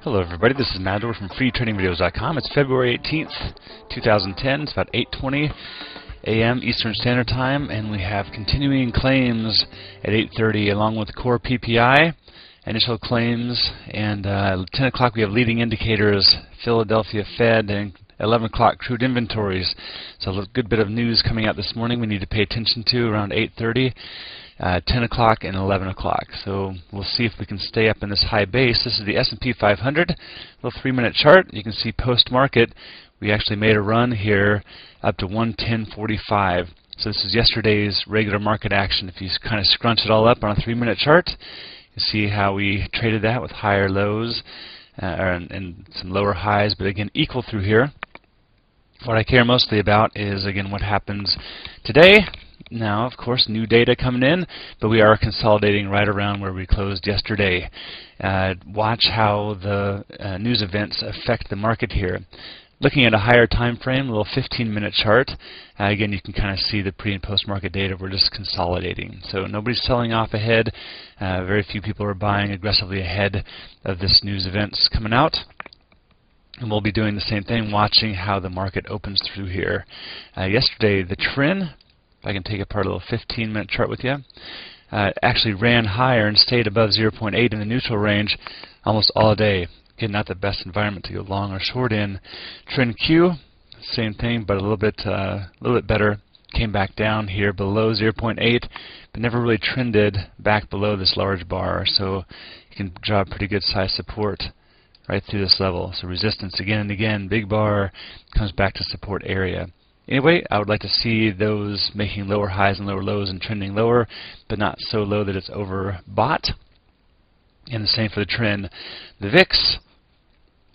Hello everybody, this is Matador from freetradingvideos.com. It's February 18th, 2010. It's about 8:20 a.m. Eastern Standard Time, and we have continuing claims at 8:30 along with core PPI, initial claims, and 10 o'clock we have leading indicators, Philadelphia Fed, and 11 o'clock crude inventories. So a good bit of news coming out this morning we need to pay attention to around 8:30. 10 o'clock and 11 o'clock. So we'll see if we can stay up in this high base. This is the S&P 500, little 3-minute chart. You can see post-market, we actually made a run here up to 110.45. So this is yesterday's regular market action. If you kind of scrunch it all up on a 3-minute chart, you see how we traded that with higher lows and some lower highs, but again, equal through here. What I care mostly about is, again, what happens today. Now, of course, new data coming in, but we are consolidating right around where we closed yesterday. Watch how the news events affect the market here. Looking at a higher time frame, a little 15-minute chart, again, you can kind of see the pre- and post-market data. We're just consolidating. So nobody's selling off ahead. Very few people are buying aggressively ahead of this news events coming out. And we'll be doing the same thing, watching how the market opens through here. Yesterday, the trend, if I can take apart a little 15-minute chart with you, actually ran higher and stayed above 0.8 in the neutral range almost all day. Again, not the best environment to go long or short in. Trend Q, same thing, but a little bit better. Came back down here below 0.8, but never really trended back below this large bar. So you can draw a pretty good size support right through this level. So resistance again and again, big bar, comes back to support area. Anyway, I would like to see those making lower highs and lower lows and trending lower, but not so low that it's overbought. And the same for the trend. The VIX,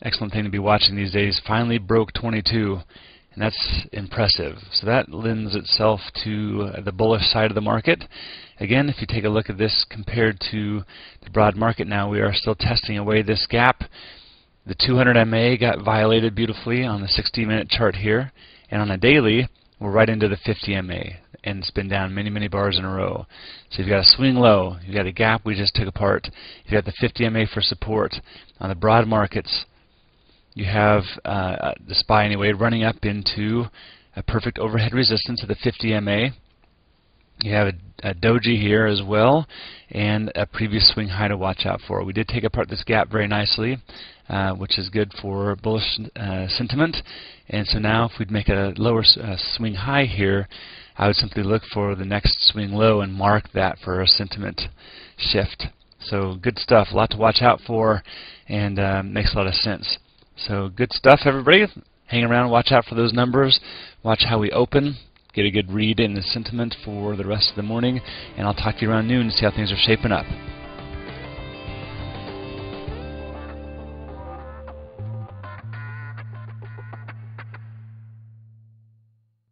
excellent thing to be watching these days, finally broke 22, and that's impressive. So that lends itself to the bullish side of the market. Again, if you take a look at this compared to the broad market now, we are still testing away this gap. The 200 MA got violated beautifully on the 60-minute chart here. And on a daily, we're right into the 50 MA, and it's been down many, many bars in a row. So you've got a swing low, you've got a gap we just took apart, you've got the 50 MA for support. On the broad markets, you have the SPY anyway running up into a perfect overhead resistance of the 50 MA. You have a doji here as well, and a previous swing high to watch out for. We did take apart this gap very nicely, which is good for bullish sentiment. And so now if we'd make a lower swing high here, I would simply look for the next swing low and mark that for a sentiment shift. So good stuff, a lot to watch out for, and makes a lot of sense. So good stuff, everybody. Hang around, watch out for those numbers, watch how we open, get a good read in the sentiment for the rest of the morning, and I'll talk to you around noon to see how things are shaping up.